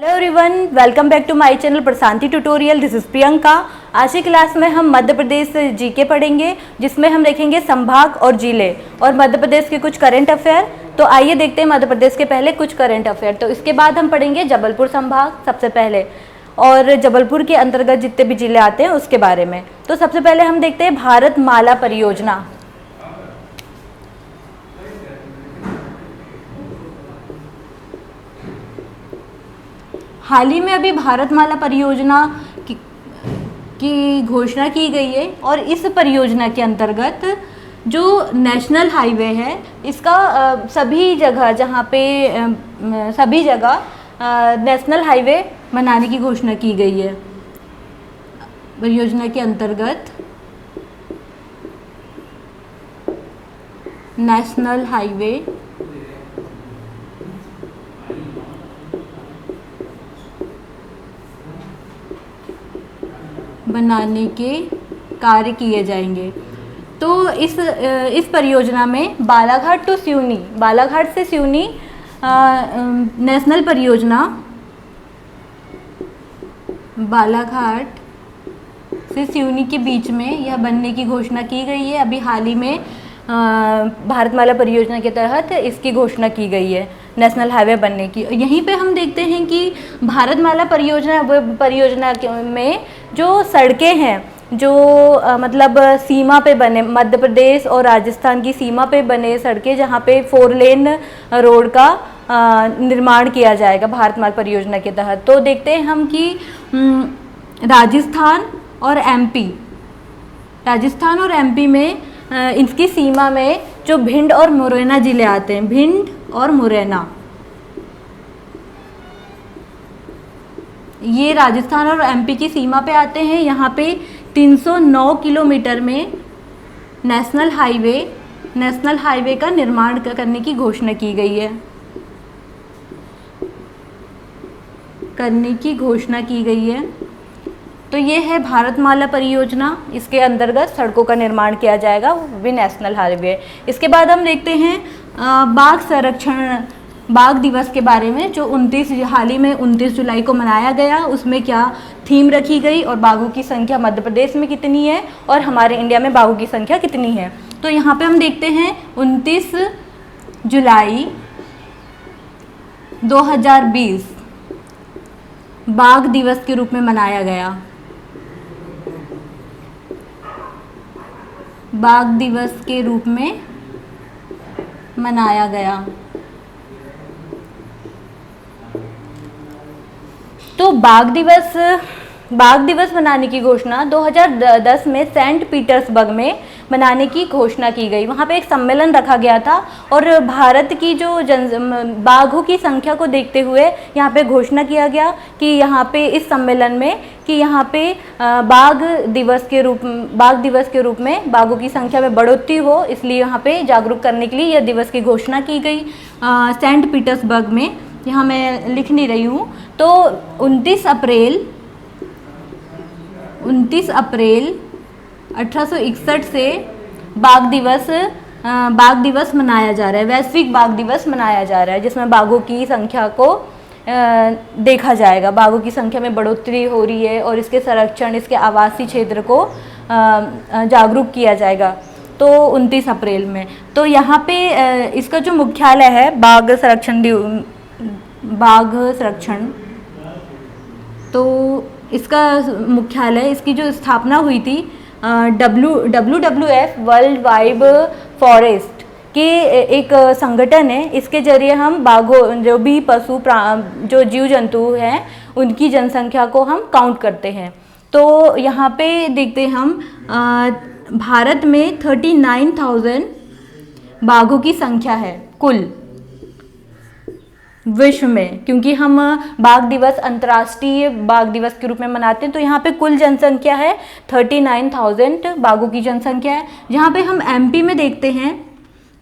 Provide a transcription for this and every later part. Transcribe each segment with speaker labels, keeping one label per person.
Speaker 1: Hello everyone, welcome back to my channel Prashanti tutorial. This is Priyanka. आज की class में हम मध्य प्रदेश जीके पढ़ेंगे, जिसमें हम देखेंगे संभाग और जिले और मध्य प्रदेश के कुछ करंट अफेयर। तो आइए देखते हैं मध्य प्रदेश के पहले कुछ करंट अफेयर। तो इसके बाद हम पढ़ेंगे जबलपुर संभाग सबसे पहले, और जबलपुर के अंतर्गत जितने भी जिले आते हैं उसके बारे में। तो सबसे पहले हम देखते हैं भारत माला परियोजना। हाल ही में अभी भारतमाला परियोजना की घोषणा की गई है, और इस परियोजना के अंतर्गत जो नेशनल हाईवे है इसका सभी जगह सभी जगह नेशनल हाईवे बनाने की घोषणा की गई है। परियोजना के अंतर्गत नेशनल हाईवे बनाने के कार्य किए जाएंगे। तो इस परियोजना में बालाघाट टू सिवनी, बालाघाट से सिवनी नेशनल परियोजना, बालाघाट से सिवनी के बीच में यह बनने की घोषणा की गई है। अभी हाल ही में भारतमाला परियोजना के तहत इसकी घोषणा की गई है, नेशनल हाईवे बनने की। यहीं पे हम देखते हैं कि भारतमाला परियोजना में जो सड़कें हैं, जो मतलब सीमा पे बने, मध्य प्रदेश और राजस्थान की सीमा पे बने सड़कें, जहाँ पे 4 लेन रोड का निर्माण किया जाएगा भारतमाला परियोजना के तहत। तो देखते हैं हम कि राजस्थान और एमपी में इसकी सीमा में जो भिंड और मुरैना जिले आते हैं, भिंड और मुरैना, ये राजस्थान और एमपी की सीमा पे आते हैं। यहाँ पे 309 किलोमीटर में नेशनल हाईवे का निर्माण करने की घोषणा की गई है। तो ये है भारतमाला परियोजना। इसके अंतर्गत सड़कों का निर्माण किया जाएगा, वो भी नेशनल हाईवे। इसके बाद हम देखते हैं बाघ दिवस के बारे में, जो हाल ही में 29 जुलाई को मनाया गया। उसमें क्या थीम रखी गई और बाघों की संख्या मध्य प्रदेश में कितनी है और हमारे इंडिया में बाघों की संख्या कितनी है। तो यहाँ पे हम देखते हैं 29 जुलाई 2020 बाघ दिवस के रूप में मनाया गया। बाघ दिवस के रूप में मनाया गया। तो बाघ दिवस मनाने की घोषणा 2010 में सेंट पीटर्सबर्ग में मनाने की घोषणा की गई। वहाँ पे एक सम्मेलन रखा गया था, और भारत की जो बाघों की संख्या को देखते हुए यहाँ पे घोषणा किया गया कि यहाँ पे इस सम्मेलन में कि यहाँ पे बाघ दिवस के रूप में बाघों की संख्या में बढ़ोतरी हो, इसलिए यहाँ पे जागरूक करने के लिए यह दिवस की घोषणा की गई सेंट पीटर्सबर्ग में। यहाँ मैं लिख नहीं रही हूँ। तो 29 अप्रैल 1861 से बाघ दिवस मनाया जा रहा है, वैश्विक बाघ दिवस मनाया जा रहा है, जिसमें बाघों की संख्या को देखा जाएगा। बाघों की संख्या में बढ़ोतरी हो रही है और इसके संरक्षण, इसके आवासीय क्षेत्र को जागरूक किया जाएगा। तो 29 अप्रैल में। तो यहाँ पे इसका जो मुख्यालय है बाघ संरक्षण, तो इसका मुख्यालय, इसकी जो स्थापना हुई थी WWF वर्ल्ड वाइड फॉरेस्ट के एक संगठन है। इसके जरिए हम बाघों, जो भी जो जीव जंतु हैं, उनकी जनसंख्या को हम काउंट करते हैं। तो यहाँ पे देखते हैं हम भारत में 39,000 बाघों की संख्या है कुल विश्व में, क्योंकि हम बाघ दिवस अंतर्राष्ट्रीय बाघ दिवस के रूप में मनाते हैं। तो यहाँ पे कुल जनसंख्या है 39,000 बाघों की जनसंख्या है। जहाँ पे हम एमपी में देखते हैं,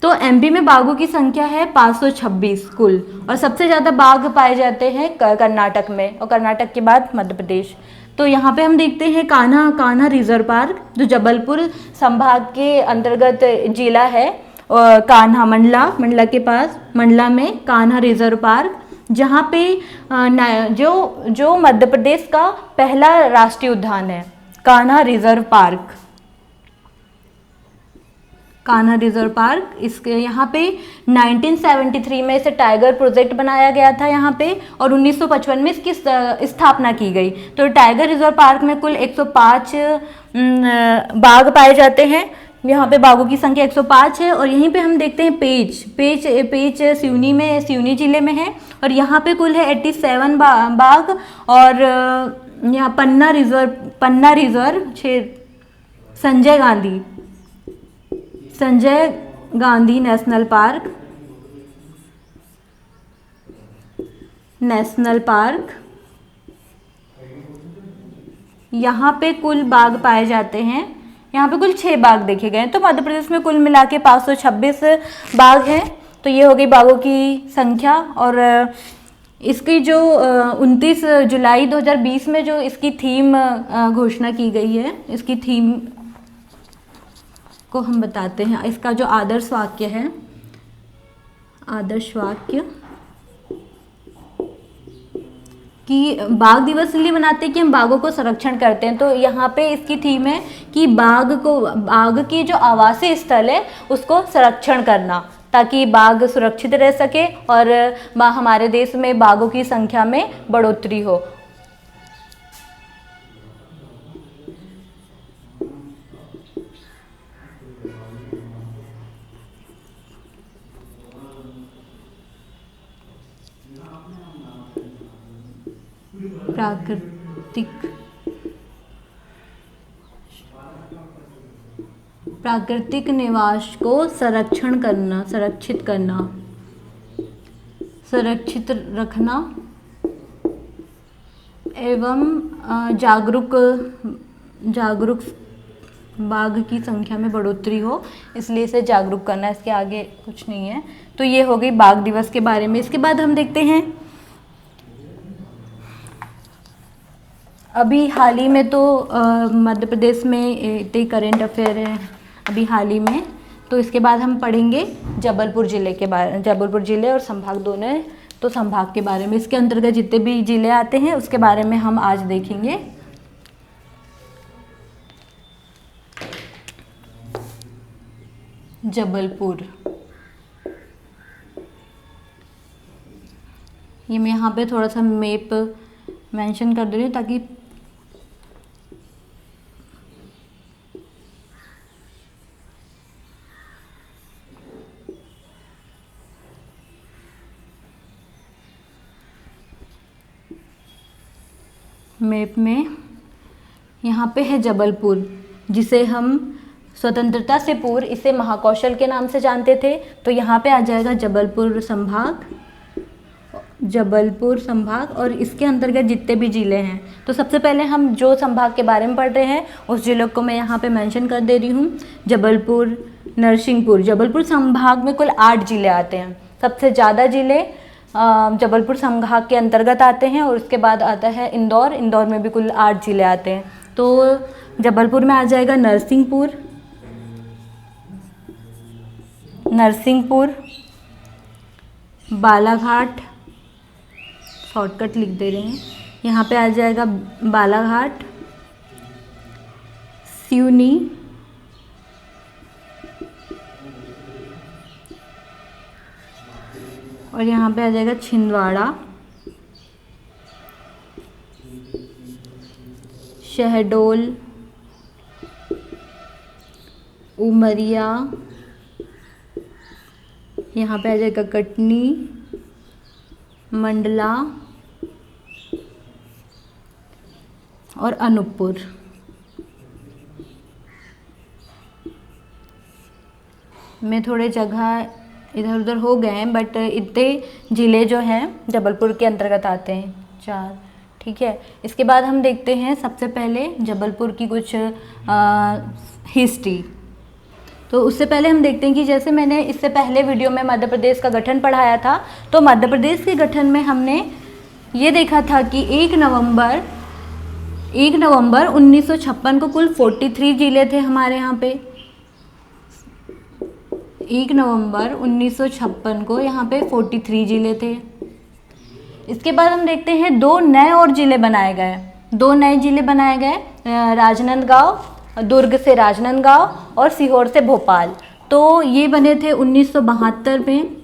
Speaker 1: तो एमपी में बाघों की संख्या है 526 कुल, और सबसे ज़्यादा बाघ पाए जाते हैं कर्नाटक में, और कर्नाटक के बाद मध्य प्रदेश। तो यहाँ पे हम देखते हैं कान्हा रिजर्व पार्क, जो जबलपुर संभाग के अंतर्गत जिला है, कान्हा मंडला के पास, मंडला में कान्हा रिजर्व पार्क, जहाँ पे जो मध्य प्रदेश का पहला राष्ट्रीय उद्यान है, Kanha reserve park. Kanha reserve park, इसके यहाँ पे 1973 में इसे टाइगर प्रोजेक्ट बनाया गया था यहाँ पे, और 1955 में इसकी स्थापना की गई। तो टाइगर रिजर्व पार्क में कुल 105 बाघ पाए जाते हैं। यहाँ पे बाघों की संख्या 105 है। और यहीं पे हम देखते हैं पेंच सिवनी में, सिवनी जिले में है, और यहाँ पे कुल है 87 बाघ। और यहाँ Panna reserve Sanjay Gandhi national park, यहाँ पे कुल बाघ पाए जाते हैं। यहाँ पे कुल 6 बाघ देखे गए हैं। तो मध्य प्रदेश में कुल मिला के 526 बाघ हैं। तो ये हो गई बाघों की संख्या। और इसकी जो 29 जुलाई 2020 में जो इसकी थीम घोषणा की गई है, इसकी थीम को हम बताते हैं। इसका जो आदर्श वाक्य है, कि बाघ दिवस इसलिए मनाते हैं कि हम बाघों को संरक्षण करते हैं। तो यहाँ पे इसकी थीम है कि बाघ की जो आवासीय स्थल है उसको संरक्षण करना, ताकि बाघ सुरक्षित रह सके और हमारे देश में बाघों की संख्या में बढ़ोतरी हो। प्राकृतिक निवास को सुरक्षित रखना एवं जागरूक बाघ की संख्या में बढ़ोतरी हो, इसलिए इसे जागरूक करना। इसके आगे कुछ नहीं है। तो ये हो गई बाघ दिवस के बारे में। इसके बाद हम देखते हैं अभी हाल ही में तो मध्य प्रदेश में इतने करेंट अफेयर है अभी हाल ही में। तो इसके बाद हम पढ़ेंगे जबलपुर जिले और संभाग दोनों है, तो संभाग के बारे में, इसके अंतर्गत जितने भी जिले आते हैं उसके बारे में हम आज देखेंगे। जबलपुर, ये मैं यहाँ पे थोड़ा सा मैप मेंशन कर दे रही हूँ ताकि मैप में यहाँ पे है जबलपुर, जिसे हम स्वतंत्रता से पूर्व इसे महाकौशल के नाम से जानते थे। तो यहाँ पे आ जाएगा जबलपुर संभाग और इसके अंतर्गत जितने भी ज़िले हैं। तो सबसे पहले हम जो संभाग के बारे में पढ़ रहे हैं उस ज़िलों को मैं यहाँ पे मेंशन कर दे रही हूँ। जबलपुर संभाग में कुल 8 ज़िले आते हैं। सबसे ज़्यादा ज़िले जबलपुर संभाग के अंतर्गत आते हैं, और उसके बाद आता है इंदौर में भी कुल 8 ज़िले आते हैं। तो जबलपुर में आ जाएगा नरसिंहपुर, बालाघाट, शॉर्टकट लिख दे रहे हैं, यहाँ पे आ जाएगा बालाघाट, सिवनी, और यहाँ पे आ जाएगा छिंदवाड़ा, शहडोल, उमरिया, यहाँ पे आ जाएगा कटनी, मंडला और अनूपपुर। में थोड़े जगह इधर उधर हो गए हैं, बट इतने ज़िले जो हैं जबलपुर के अंतर्गत आते हैं 4। ठीक है, इसके बाद हम देखते हैं सबसे पहले जबलपुर की कुछ हिस्ट्री। तो उससे पहले हम देखते हैं कि जैसे मैंने इससे पहले वीडियो में मध्य प्रदेश का गठन पढ़ाया था, तो मध्य प्रदेश के गठन में हमने ये देखा था कि 1 नवंबर 1956 को कुल 43 ज़िले थे हमारे यहाँ पे। 1 नवंबर 1956 को यहाँ पे 43 ज़िले थे। इसके बाद हम देखते हैं दो नए और जिले बनाए गए। दो नए जिले बनाए गए, राजनांदगांव, दुर्ग से राजनांदगांव और सीहोर से भोपाल। तो ये बने थे 1972 में।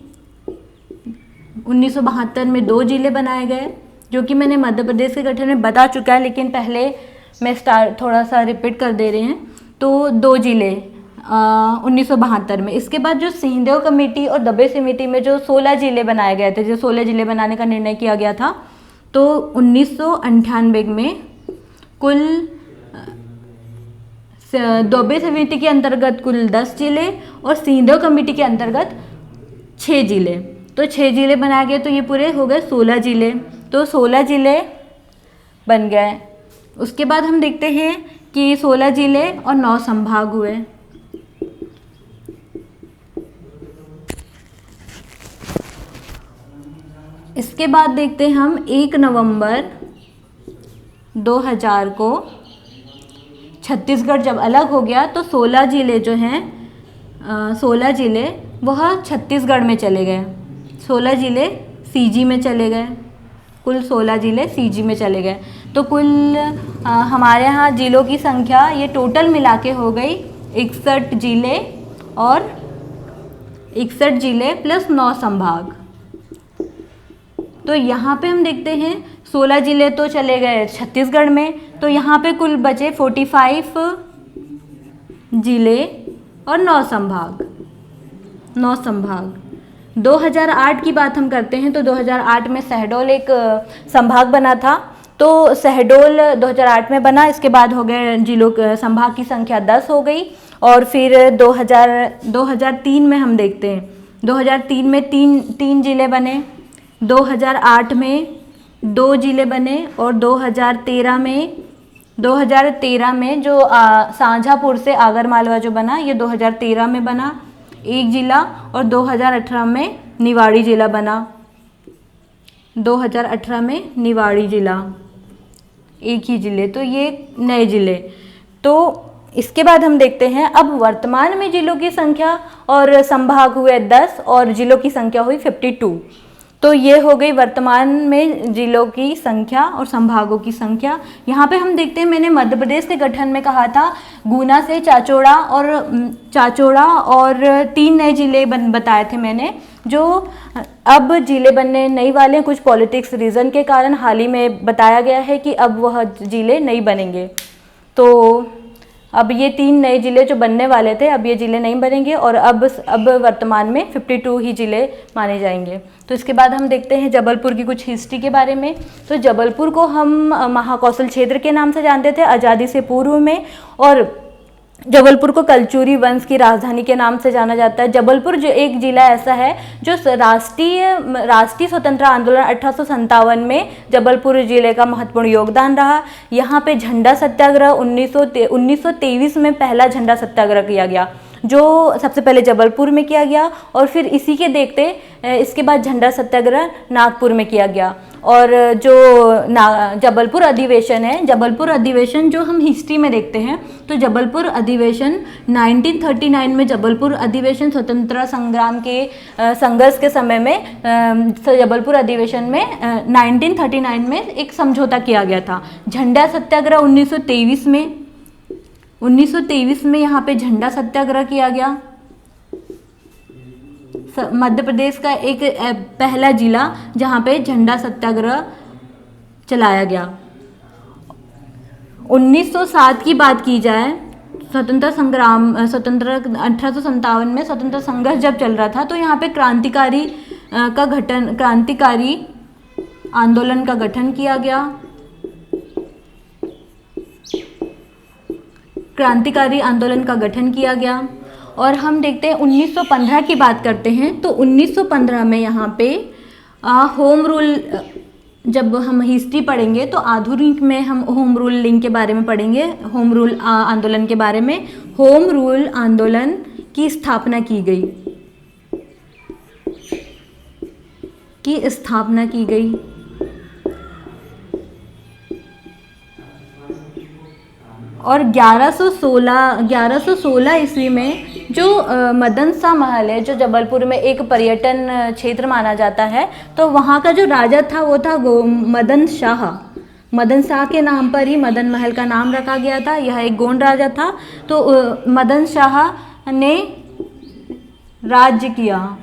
Speaker 1: 1972 में दो जिले बनाए गए, जो कि मैंने मध्य प्रदेश के गठन में बता चुका है, लेकिन पहले मैं थोड़ा सा रिपीट कर दे रहे हैं। तो दो जिले 1972 में। इसके बाद जो सिंहदेव कमेटी और दबे समिति में जो 16 जिले बनाए गए थे, जो 16 जिले बनाने का निर्णय किया गया था, तो 1998 में कुल दबे समिति के अंतर्गत कुल 10 जिले और सिंहदेव कमेटी के अंतर्गत 6 जिले। तो 6 जिले बनाए गए, तो ये पूरे हो गए 16 जिले। तो 16 जिले बन गए। उसके बाद हम देखते हैं कि 16 जिले और 9 संभाग हुए। इसके बाद देखते हैं हम 1 नवंबर 2000 को छत्तीसगढ़ जब अलग हो गया, तो 16 जिले जो हैं 16 जिले वह छत्तीसगढ़ में चले गए। 16 जिले सीजी में चले गए। कुल 16 जिले सीजी में चले गए। तो कुल हमारे यहाँ जिलों की संख्या ये टोटल मिला के हो गई 61 जिले और 61 जिले प्लस 9 संभाग। तो यहाँ पे हम देखते हैं 16 जिले तो चले गए छत्तीसगढ़ में, तो यहाँ पे कुल बचे 45 जिले और 9 संभाग। 9 संभाग। 2008 की बात हम करते हैं, तो 2008 में शहडोल एक संभाग बना था। तो शहडोल 2008 में बना। इसके बाद हो गए जिलों संभाग की संख्या 10 हो गई। और फिर 2003 में हम देखते हैं, 2003 में तीन जिले बने। 2008 में 2 जिले बने और 2013 में जो शाहजहाँपुर से आगरमालवा जो बना, ये 2013 में बना 1 जिला। और 2018 में निवाड़ी जिला बना। 2018 में निवाड़ी जिला, एक ही जिले। तो ये नए जिले। तो इसके बाद हम देखते हैं अब वर्तमान में जिलों की संख्या और संभाग हुए 10 और जिलों की संख्या हुई 52। तो ये हो गई वर्तमान में जिलों की संख्या और संभागों की संख्या। यहाँ पे हम देखते हैं, मैंने मध्य प्रदेश के गठन में कहा था गुना से चाचौड़ा और 3 नए जिले बताए थे मैंने, जो अब जिले बनने नहीं वाले हैं। कुछ पॉलिटिक्स रीज़न के कारण हाल ही में बताया गया है कि अब वह जिले नहीं बनेंगे। तो अब ये 3 नए जिले जो बनने वाले थे, अब ये जिले नहीं बनेंगे और अब वर्तमान में 52 ही जिले माने जाएंगे। तो इसके बाद हम देखते हैं जबलपुर की कुछ हिस्ट्री के बारे में। तो जबलपुर को हम महाकौशल क्षेत्र के नाम से जानते थे आज़ादी से पूर्व में, और जबलपुर को कलचुरी वंश की राजधानी के नाम से जाना जाता है। जबलपुर जो एक जिला ऐसा है जो राष्ट्रीय स्वतंत्रता आंदोलन 1857 में जबलपुर जिले का महत्वपूर्ण योगदान रहा। यहाँ पे झंडा सत्याग्रह 1923 में पहला झंडा सत्याग्रह किया गया, जो सबसे पहले जबलपुर में किया गया और फिर इसी के देखते इसके बाद झंडा सत्याग्रह नागपुर में किया गया। और जो जबलपुर अधिवेशन है, जबलपुर अधिवेशन जो हम हिस्ट्री में देखते हैं, तो जबलपुर अधिवेशन 1939 में जबलपुर अधिवेशन स्वतंत्रता संग्राम के संघर्ष के समय में जबलपुर अधिवेशन में 1939 में एक समझौता किया गया था। झंडा सत्याग्रह 1923 में यहाँ पे झंडा सत्याग्रह किया गया। मध्य प्रदेश का एक पहला जिला जहाँ पे झंडा सत्याग्रह चलाया गया। 1907 की बात की जाए, स्वतंत्रता 1857 में स्वतंत्रता संघर्ष जब चल रहा था, तो यहाँ पे क्रांतिकारी आंदोलन का गठन किया गया। क्रांतिकारी आंदोलन का गठन किया गया। और हम देखते हैं 1915 की बात करते हैं, तो 1915 में यहाँ पे होम रूल, जब हम हिस्ट्री पढ़ेंगे तो आधुनिक में हम होम रूलिंग के बारे में पढ़ेंगे, होम रूल आंदोलन के बारे में। होम रूल आंदोलन की स्थापना की गई। और 1116 ईस्वी में जो मदन शाह महल है, जो जबलपुर में एक पर्यटन क्षेत्र माना जाता है, तो वहाँ का जो राजा था वो था मदन शाह। मदन शाह के नाम पर ही मदन महल का नाम रखा गया था। यह एक गोंड राजा था। तो मदन शाह ने राज्य किया।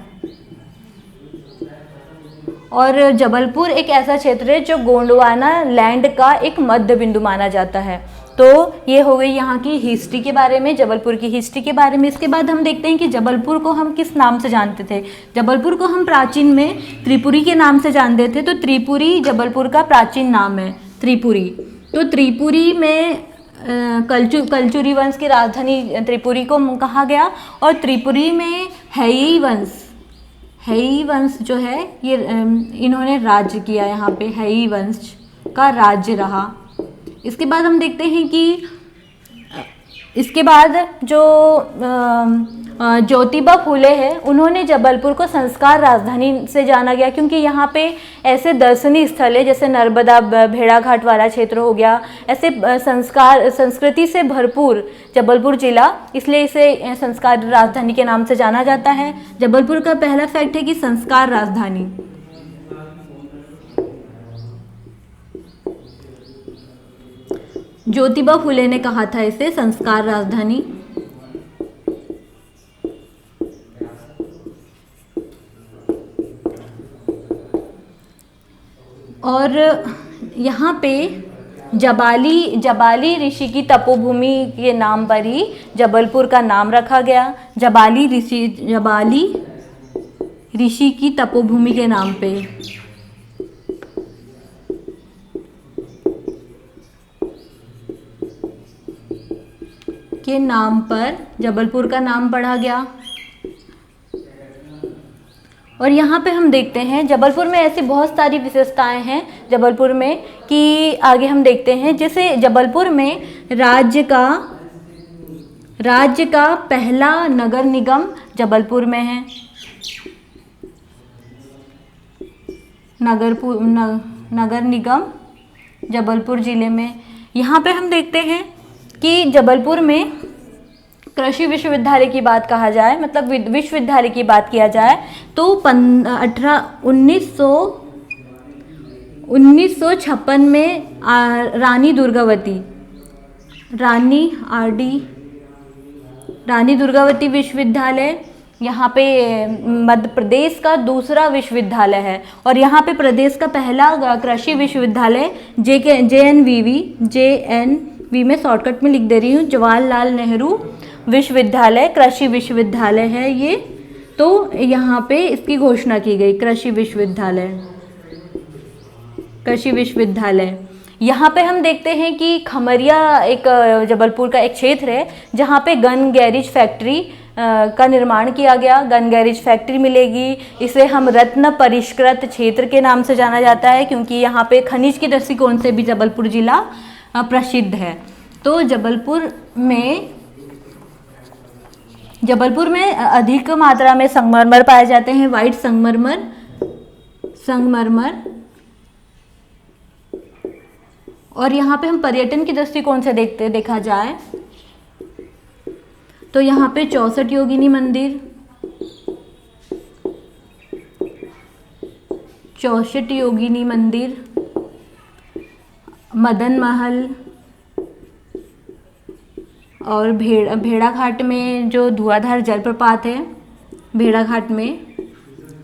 Speaker 1: और जबलपुर एक ऐसा क्षेत्र है जो गोंडवाना लैंड का एक मध्य बिंदु माना जाता है। तो ये हो गई यहाँ की हिस्ट्री के बारे में, जबलपुर की हिस्ट्री के बारे में। इसके बाद हम देखते हैं कि जबलपुर को हम किस नाम से जानते थे। जबलपुर को हम प्राचीन में त्रिपुरी के नाम से जानते थे। तो त्रिपुरी जबलपुर का प्राचीन नाम है, त्रिपुरी। तो त्रिपुरी में कलचुरी वंश की राजधानी त्रिपुरी को कहा गया। और त्रिपुरी में हेई वंश जो है ये इन्होंने राज्य किया। यहाँ पे हेई वंश का राज्य रहा। इसके बाद हम देखते हैं कि इसके बाद जो ज्योतिबा फुले हैं, उन्होंने जबलपुर को संस्कार राजधानी से जाना गया, क्योंकि यहाँ पे ऐसे दर्शनीय स्थल है जैसे नर्मदा भेड़ाघाट वाला क्षेत्र हो गया, ऐसे संस्कृति से भरपूर जबलपुर जिला, इसलिए इसे संस्कार राजधानी के नाम से जाना जाता है। जबलपुर का पहला फैक्ट है कि संस्कार राजधानी। ज्योतिबा फुले ने कहा था इसे संस्कार राजधानी। और यहाँ पे जबाली ऋषि की तपोभूमि के नाम पर ही जबलपुर का नाम रखा गया। जबाली ऋषि की तपोभूमि के नाम पे। के नाम पर जबलपुर का नाम पढ़ा गया। और यहाँ पे हम देखते हैं जबलपुर में ऐसी बहुत सारी विशेषताएं हैं जबलपुर में कि आगे हम देखते हैं। जैसे जबलपुर में राज्य का पहला नगर निगम जबलपुर में है। नगर निगम जबलपुर जिले में। यहाँ पे हम देखते हैं कि जबलपुर में कृषि विश्वविद्यालय की बात कहा जाए, मतलब विश्वविद्यालय की बात किया जाए, तो 1956 में रानी दुर्गावती विश्वविद्यालय यहाँ पे मध्य प्रदेश का दूसरा विश्वविद्यालय है। और यहाँ पे प्रदेश का पहला कृषि विश्वविद्यालय JNV में शॉर्टकट में लिख दे रही हूँ, जवाहरलाल नेहरू विश्वविद्यालय कृषि विश्वविद्यालय है ये। तो यहाँ पे इसकी घोषणा की गई, कृषि विश्वविद्यालय। यहाँ पे हम देखते हैं कि खमरिया एक जबलपुर का एक क्षेत्र है जहाँ पे गन गैरेज फैक्ट्री का निर्माण किया गया। गन गैरेज फैक्ट्री मिलेगी। इसे हम रत्न परिष्कृत क्षेत्र के नाम से जाना जाता है, क्योंकि यहाँ पे खनिज के दृष्टिकोण से भी जबलपुर जिला प्रसिद्ध है। तो जबलपुर में अधिक मात्रा में संगमरमर पाए जाते हैं, वाइट संगमरमर। और यहाँ पे हम पर्यटन की दृष्टिकोण से देखा जाए तो यहाँ पे 64 योगिनी मंदिर, 64 योगिनी मंदिर, मदन महल और भेड़ाघाट में जो धुआंधार जलप्रपात है, भेड़ाघाट में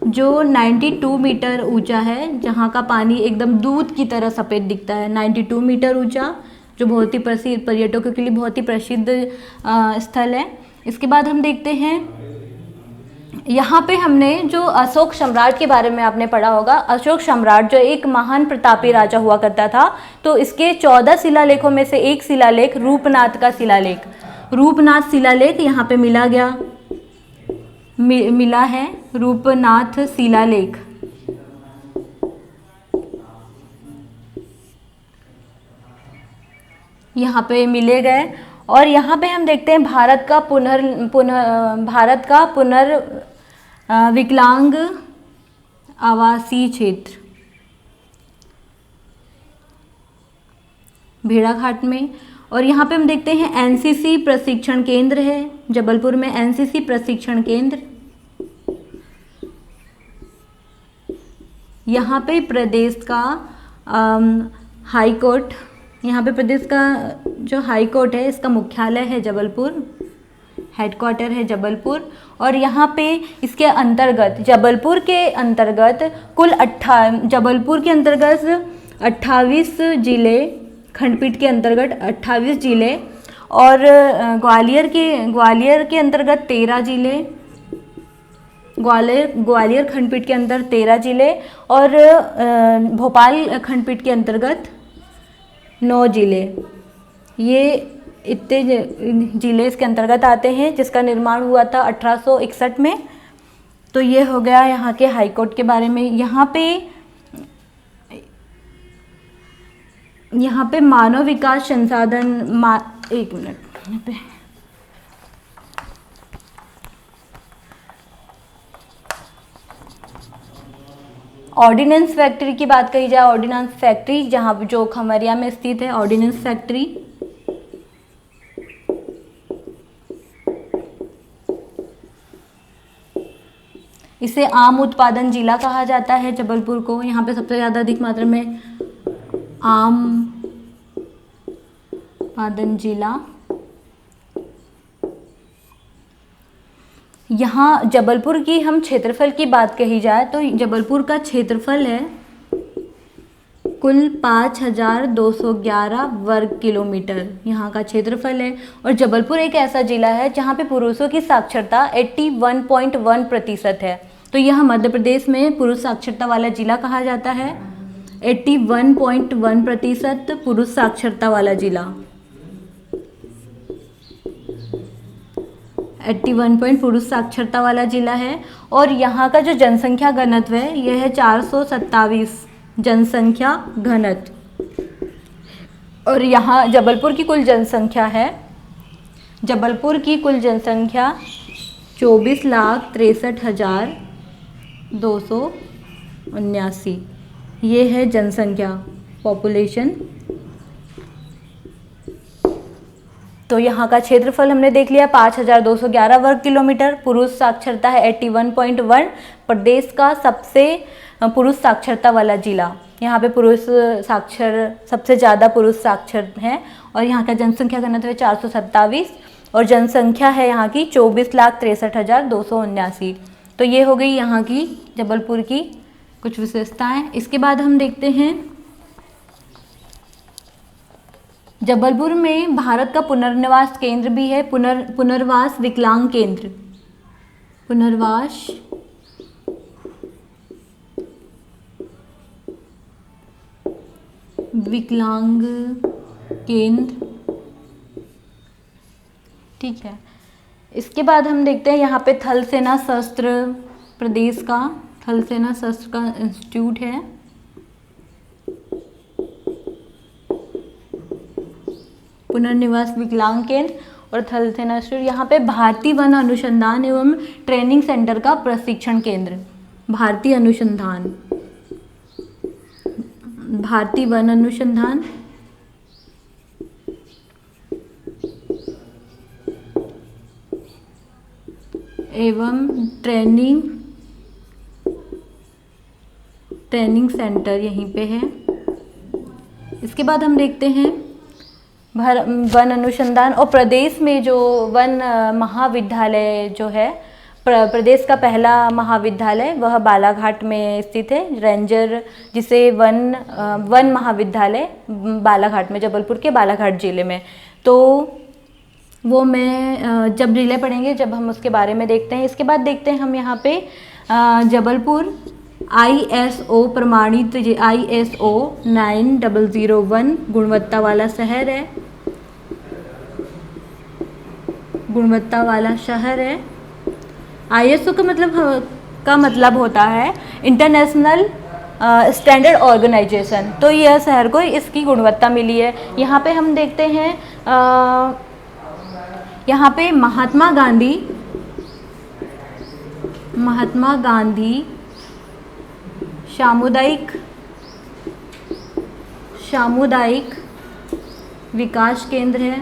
Speaker 1: जो 92 मीटर ऊंचा है, जहाँ का पानी एकदम दूध की तरह सफ़ेद दिखता है। 92 मीटर ऊंचा, जो बहुत ही प्रसिद्ध, पर्यटकों के लिए बहुत ही प्रसिद्ध स्थल है। इसके बाद हम देखते हैं यहाँ पे हमने जो अशोक सम्राट के बारे में आपने पढ़ा होगा। अशोक सम्राट जो एक महान प्रतापी राजा हुआ करता था, तो इसके 14 शिलालेखों में से एक शिलालेख रूपनाथ का शिलालेख यहाँ पे मिला है, रूपनाथ शिलालेख। यहाँ पे मिले गए। और यहाँ पे हम देखते हैं भारत का विकलांग आवासीय क्षेत्र भेड़ाघाट में। और यहाँ पे हम देखते हैं एनसीसी प्रशिक्षण केंद्र है जबलपुर में, एनसीसी प्रशिक्षण केंद्र। यहाँ पे प्रदेश का हाई कोर्ट, यहाँ पे प्रदेश का जो हाई कोर्ट है इसका मुख्यालय है जबलपुर, हेडक्वार्टर है जबलपुर। और यहाँ पे इसके अंतर्गत जबलपुर के अंतर्गत जबलपुर के अंतर्गत 28 जिले, खंडपीठ के अंतर्गत 28 जिले, और ग्वालियर के अंतर्गत 13 जिले, ग्वालियर खंडपीठ के अंदर 13 जिले, और भोपाल खंडपीठ के अंतर्गत 9 जिले। ये इतने जिले इसके अंतर्गत आते हैं, जिसका निर्माण हुआ था 1861 में। तो ये हो गया यहाँ के हाई कोर्ट के बारे में। यहाँ पे मानव विकास संसाधन एक मिनट, यहाँ पे ऑर्डिनेंस फैक्ट्री की बात कही जाए, ऑर्डिनेंस फैक्ट्री जहाँ जो खमरिया में स्थित है, ऑर्डिनेंस फैक्ट्री। इसे आम उत्पादन जिला कहा जाता है जबलपुर को। यहाँ पे सबसे ज़्यादा अधिक मात्रा में आम उत्पादन जिला। यहाँ जबलपुर की हम क्षेत्रफल की बात कही जाए तो जबलपुर का क्षेत्रफल है कुल 5211 वर्ग किलोमीटर यहाँ का क्षेत्रफल है। और जबलपुर एक ऐसा जिला है जहाँ पे पुरुषों की साक्षरता 81.1% है। तो यह मध्य प्रदेश में पुरुष साक्षरता वाला जिला कहा जाता है। 81.1% पुरुष साक्षरता वाला जिला, 81 पुरुष साक्षरता वाला जिला है। और यहाँ का जो जनसंख्या घनत्व है यह है 427 जनसंख्या घनत्व। और यहाँ जबलपुर की कुल जनसंख्या है, जबलपुर की कुल जनसंख्या 24,63,279। ये है जनसंख्या, पॉपुलेशन। तो यहाँ का क्षेत्रफल हमने देख लिया 5211 वर्ग किलोमीटर। पुरुष साक्षरता है 81.1, प्रदेश का सबसे पुरुष साक्षरता वाला जिला। यहाँ पे पुरुष साक्षर सबसे ज़्यादा पुरुष साक्षर हैं। और यहाँ का जनसंख्या घनत्व है 427 और जनसंख्या है यहाँ की 24,63,279। तो ये हो गई यहाँ की जबलपुर की कुछ विशेषताएं। इसके बाद हम देखते हैं जबलपुर में भारत का पुनर्वास केंद्र भी है, पुनर्वास विकलांग केंद्र, पुनर्वास विकलांग केंद्र, ठीक है। इसके बाद हम देखते हैं यहाँ पे थल सेना शस्त्र, प्रदेश का थल सेना शस्त्र का इंस्टीट्यूट है। पुनर्निवास विकलांग केंद्र और थल सेना इंस्टीट्यूट। यहाँ पे भारतीय वन अनुसंधान एवं ट्रेनिंग सेंटर का प्रशिक्षण केंद्र, भारतीय अनुसंधान, भारतीय वन अनुसंधान एवं ट्रेनिंग सेंटर यहीं पे है। इसके बाद हम देखते हैं वन अनुसंधान और प्रदेश में जो वन महाविद्यालय जो है, प्रदेश का पहला महाविद्यालय वह बालाघाट में स्थित है, रेंजर, जिसे वन महाविद्यालय बालाघाट में, जबलपुर के बालाघाट जिले में। तो वो मैं जब जिले पढ़ेंगे जब हम उसके बारे में देखते हैं। इसके बाद देखते हैं हम यहाँ पे जबलपुर ISO प्रमाणित, ISO 9001 गुणवत्ता वाला शहर है, गुणवत्ता वाला शहर है। ISO का मतलब होता है इंटरनेशनल स्टैंडर्ड ऑर्गेनाइजेशन। तो यह शहर को इसकी गुणवत्ता मिली है। यहाँ पे हम देखते हैं यहाँ पे महात्मा गांधी सामुदायिक विकास केंद्र है,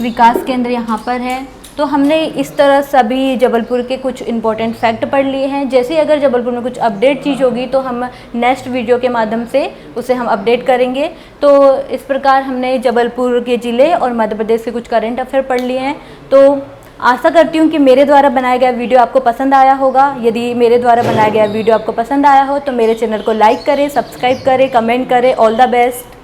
Speaker 1: विकास केंद्र यहाँ पर है। तो हमने इस तरह सभी जबलपुर के कुछ इम्पोर्टेंट फैक्ट पढ़ लिए हैं। जैसे अगर जबलपुर में कुछ अपडेट चीज़ होगी तो हम नेक्स्ट वीडियो के माध्यम से उसे हम अपडेट करेंगे। तो इस प्रकार हमने जबलपुर के ज़िले और मध्य प्रदेश के कुछ करंट अफेयर पढ़ लिए हैं। तो आशा करती हूँ कि मेरे द्वारा बनाया गया वीडियो आपको पसंद आया होगा। यदि मेरे द्वारा बनाया गया वीडियो आपको पसंद आया हो तो मेरे चैनल को लाइक करें, सब्सक्राइब करें, कमेंट करें। All the best.